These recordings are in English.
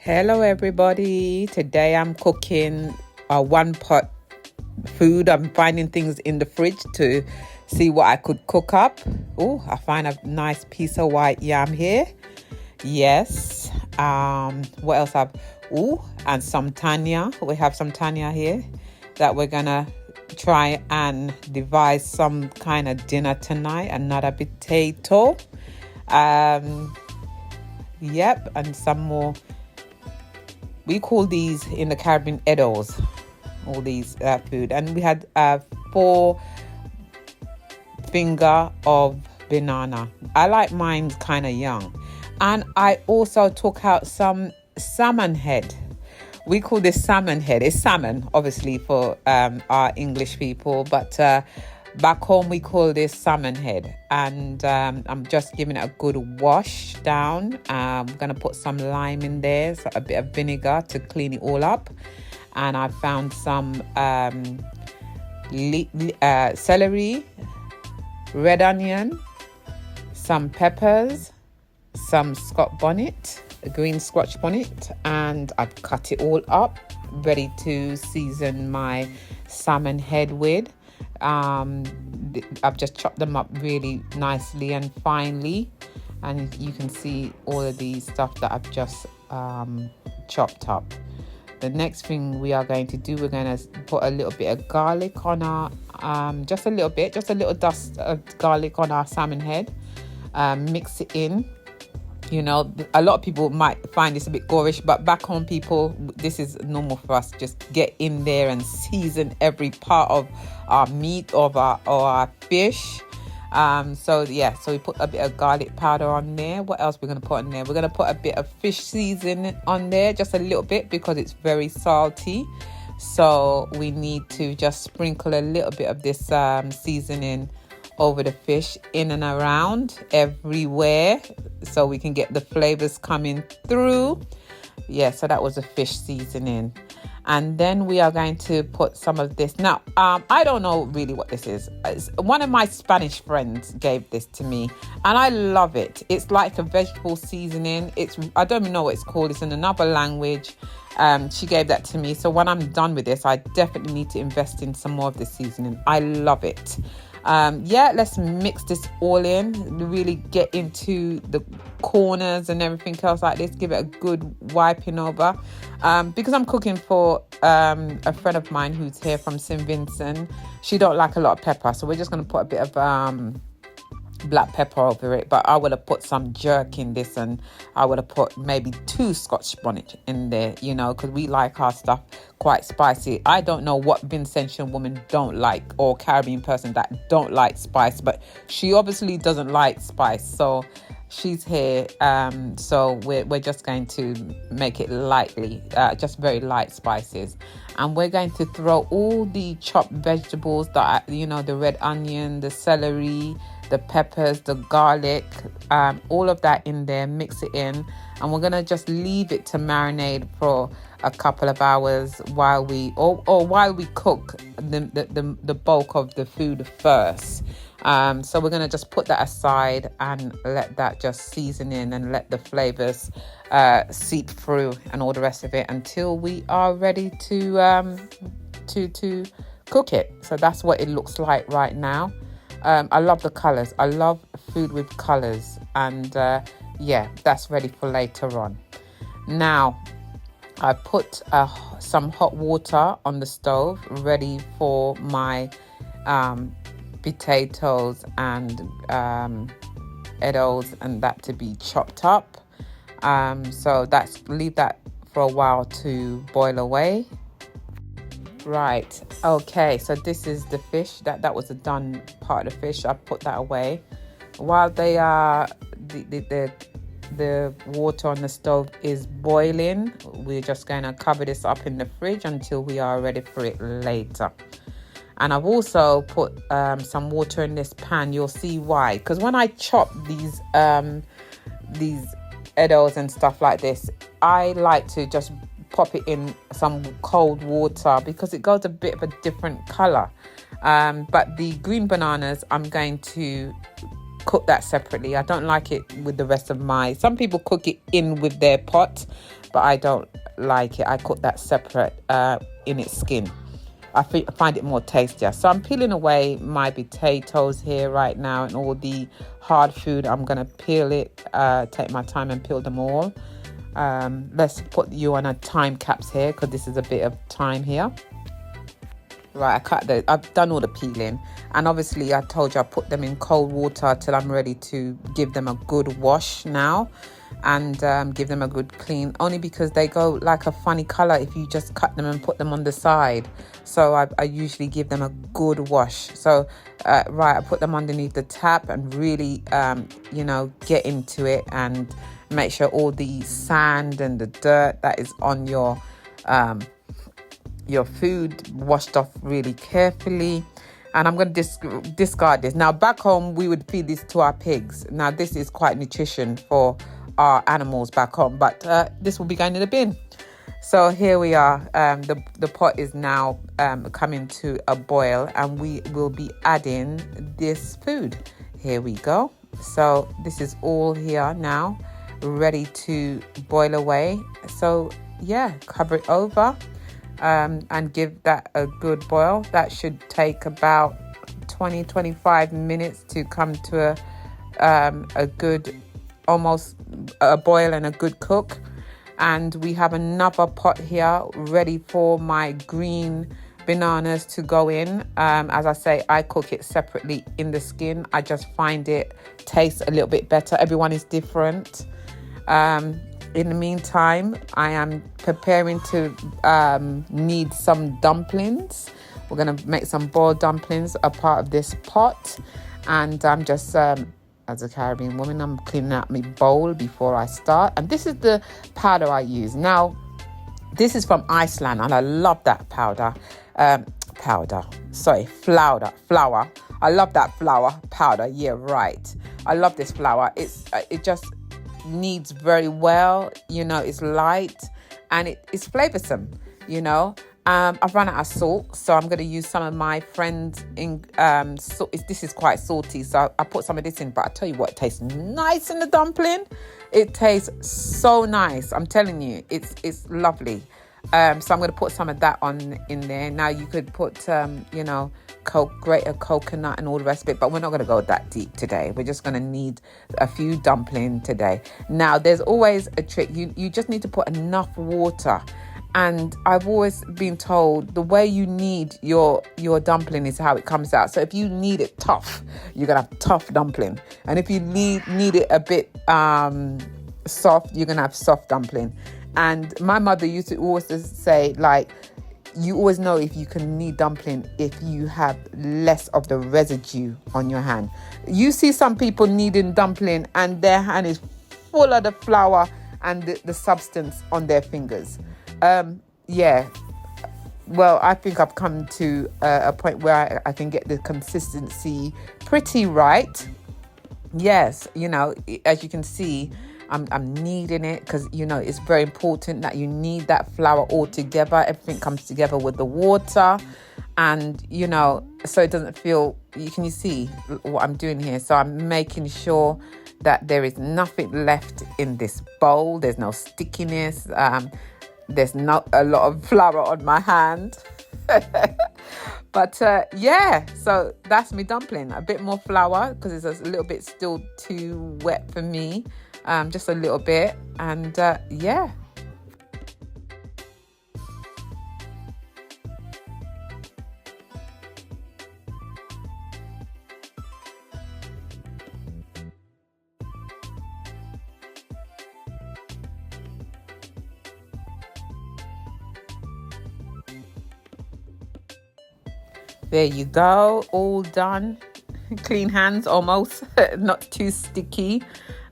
Hello everybody. Today I'm cooking a one pot food. I'm finding things in the fridge to see what I could cook up. Oh, I find a nice piece of white yam here. Yes. What else have? Oh, and some tanya. We have some tanya here that we're gonna try and devise some kind of dinner tonight. Another potato. Yep, and some more. We call these in the Caribbean eddos, all these food. And we had 4 finger of banana. I like mine kind of young. And I also took out some salmon head. We call this salmon head. It's salmon, obviously, for our English people. But back home, we call this salmon head. And I'm just giving it a good wash down. I'm going to put some lime in there, so a bit of vinegar to clean it all up. And I found some celery, red onion, some peppers, some scotch bonnet, a green scotch bonnet. And I've cut it all up, ready to season my salmon head with. I've just chopped them up really nicely and finely, and you can see all of these stuff that I've just chopped up. The next thing we are going to do, we're going to put a little bit of garlic on our just a little dust of garlic on our salmon head. Mix it in. You know, a lot of people might find this a bit gorish, but back home, people, this is normal for us. Just get in there and season every part of our meat or our fish. So we put a bit of garlic powder on there. What else we're going to put in there? We're going to put a bit of fish seasoning on there, just a little bit, because it's very salty. So we need to just sprinkle a little bit of this seasoning over the fish, in and around everywhere, so we can get the flavors coming through. So that was the fish seasoning. And then we are going to put some of this. Now, I don't know really what this is. One of my Spanish friends gave this to me, and I love it. It's like a vegetable seasoning. I don't even know what it's called. It's in another language. She gave that to me. So when I'm done with this, I definitely need to invest in some more of the seasoning. I love it. Let's mix this all in, really get into the corners and everything else like this. Give it a good wiping over, because I'm cooking for a friend of mine who's here from St. Vincent. She don't like a lot of pepper, so we're just going to put a bit of black pepper over it. But I would have put some jerk in this, and I would have put maybe 2 scotch bonnet in there, because we like our stuff quite spicy. I don't know what Vincentian woman don't like, or Caribbean person that don't like spice, but she obviously doesn't like spice, so she's here. So we're just going to make it lightly, just very light spices. And we're going to throw all the chopped vegetables, the red onion, the celery, the peppers, the garlic, all of that in there, mix it in. And we're going to just leave it to marinate for a couple of hours while we cook the bulk of the food first. So we're going to just put that aside and let that just season in and let the flavors seep through and all the rest of it until we are ready to cook it. So that's what it looks like right now. I love the colors. I love food with colors, and that's ready for later on. Now, I put some hot water on the stove, ready for my potatoes and eddos and that to be chopped up. So leave that for a while to boil away. Right, okay, so this is the fish. That was the done part of the fish. I put that away. While they are the water on the stove is boiling, we're just going to cover this up in the fridge until we are ready for it later. And I've also put some water in this pan. You'll see why. Because when I chop these eddos and stuff like this, I like to just pop it in some cold water because it goes a bit of a different color. But the green bananas, I'm going to cook that separately. I don't like it with the rest of some people cook it in with their pot, but I don't like it. I cook that separate in its skin. I find it more tastier. So I'm peeling away my potatoes here right now and all the hard food. I'm going to peel it, take my time and peel them all. Let's put you on a time caps here because this is a bit of time here. Right, I've done all the peeling, and obviously I told you I put them in cold water till I'm ready to give them a good wash now, and give them a good clean, only because they go like a funny color if you just cut them and put them on the side. So I usually give them a good wash. So right, I put them underneath the tap and really get into it and make sure all the sand and the dirt that is on your food washed off really carefully. And I'm going to discard this. Now, back home, we would feed this to our pigs. Now, this is quite nutrition for our animals back home, but this will be going in the bin. So here we are. The pot is now coming to a boil, and we will be adding this food. Here we go. So this is all here now, ready to boil away. So yeah, cover it over. And give that a good boil. That should take about 20-25 minutes to come to a good, almost a boil and a good cook. And we have another pot here ready for my green bananas to go in. As I say, I cook it separately in the skin. I just find it tastes a little bit better. Everyone is different. In the meantime, I am preparing to knead some dumplings. We're going to make some boiled dumplings a part of this pot. And I'm just, as a Caribbean woman, I'm cleaning out my bowl before I start. And this is the powder I use. Now, this is from Iceland, and I love that flour. I love that flour powder. Yeah, right. I love this flour. It just kneads very well, it's light and it's flavoursome. I've run out of salt, so I'm going to use some of my friends in this is quite salty, so I put some of this in. But I tell you what, it tastes nice in the dumpling. It tastes so nice, I'm telling you. It's lovely. So I'm going to put some of that in there. Now you could put grated coconut and all the rest of it, but we're not going to go that deep today. We're just going to need a few dumplings today. Now there's always a trick. You just need to put enough water, and I've always been told the way you knead your dumpling is how it comes out. So if you knead it tough, you're going to have tough dumpling, and if you knead it a bit soft, you're going to have soft dumpling. And my mother used to always say, like, you always know if you can knead dumpling if you have less of the residue on your hand. You see some people kneading dumpling and their hand is full of the flour and the substance on their fingers. Yeah. Well, I think I've come to a point where I can get the consistency pretty right. Yes, as you can see, I'm kneading it because, it's very important that you knead that flour all together. Everything comes together with the water and, so it doesn't feel, can you see what I'm doing here? So I'm making sure that there is nothing left in this bowl. There's no stickiness. There's not a lot of flour on my hand. But so that's my dumpling. A bit more flour because it's a little bit still too wet for me. Just a little bit, and there you go, all done. Clean hands almost, not too sticky.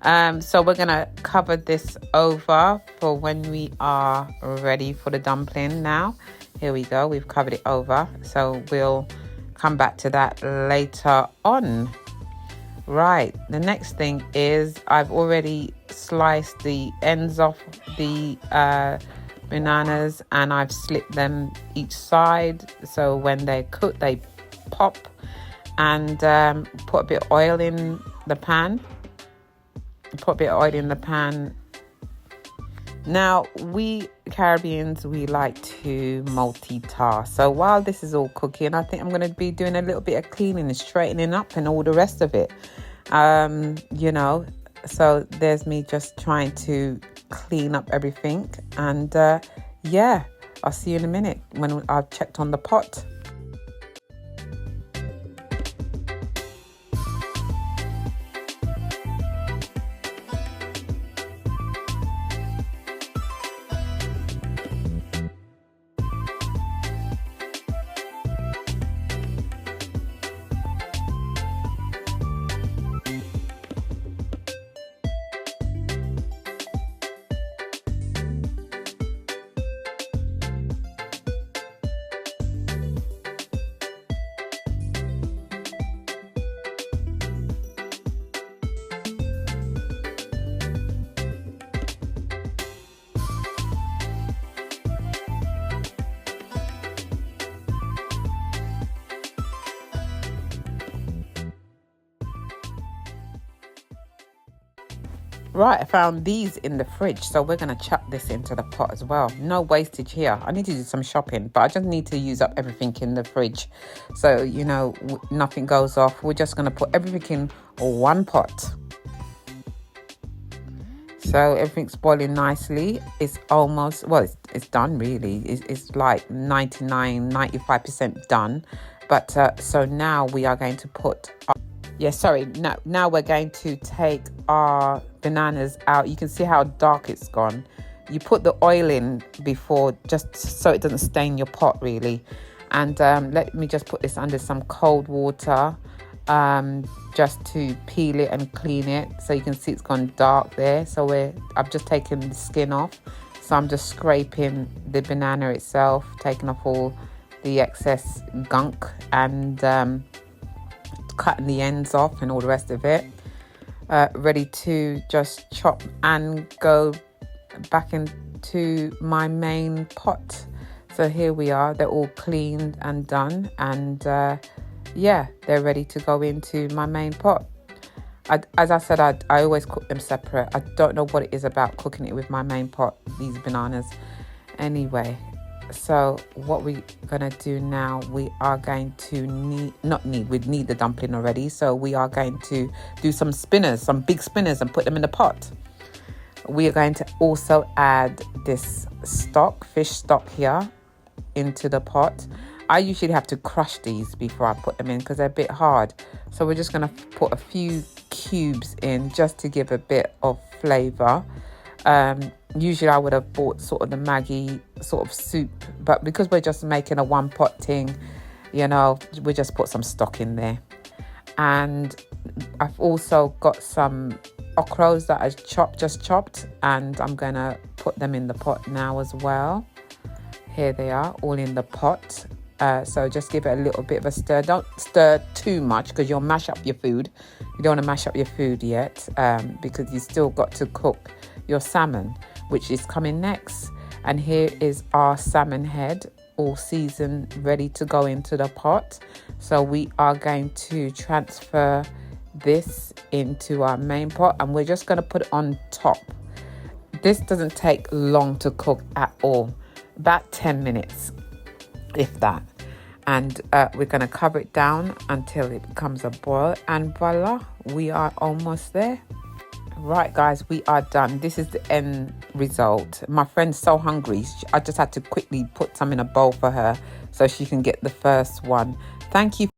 So we're going to cover this over for when we are ready for the dumpling now. Here we go. We've covered it over. So we'll come back to that later on. Right. The next thing is I've already sliced the ends off the bananas and I've slit them each side. So when they cook, they pop, and put a bit of oil in the pan. Now, we Caribbeans, we like to multitask. So while this is all cooking, I think I'm going to be doing a little bit of cleaning and straightening up and all the rest of it. You know, so there's me just trying to clean up everything. And yeah, I'll see you in a minute when I've checked on the pot. Right, I found these in the fridge, so we're going to chuck this into the pot as well. No wastage here. I need to do some shopping, but I just need to use up everything in the fridge. So, you know, nothing goes off. We're just going to put everything in one pot. So everything's boiling nicely. It's almost, well, it's done really. It's like 95% done. But so now we are going to put... Now we're going to take our bananas out. You can see how dark it's gone. You put the oil in before just so it doesn't stain your pot really. And let me just put this under some cold water just to peel it and clean it. So you can see it's gone dark there. So I've just taken the skin off. So I'm just scraping the banana itself, taking off all the excess gunk and cutting the ends off and all the rest of it. Ready to just chop and go back into my main pot. So here we are. They're all cleaned and done, and yeah, they're ready to go into my main pot. As I said, I always cook them separate. I don't know what it is about cooking it with my main pot, these bananas. Anyway, so what we're gonna do now, we are going to we need the dumpling already, so we are going to do some big spinners and put them in the pot. We are going to also add this fish stock here into the pot. I usually have to crush these before I put them in because they're a bit hard, so we're just gonna put a few cubes in just to give a bit of flavor. Usually I would have bought sort of the Maggi sort of soup, but because we're just making a one pot thing, you know, we just put some stock in there. And I've also got some okras that I just chopped, and I'm gonna put them in the pot now as well. Here they are, all in the pot. So just give it a little bit of a stir. Don't stir too much because you'll mash up your food. You don't want to mash up your food yet because you still got to cook your salmon, which is coming next. And here is our salmon head, all seasoned, ready to go into the pot. So we are going to transfer this into our main pot, and we're just going to put it on top. This doesn't take long to cook at all, about 10 minutes, if that. And we're going to cover it down until it becomes a boil, and voila, we are almost there. Right, guys, we are done. This is the end result. My friend's so hungry. I just had to quickly put some in a bowl for her so she can get the first one. Thank you.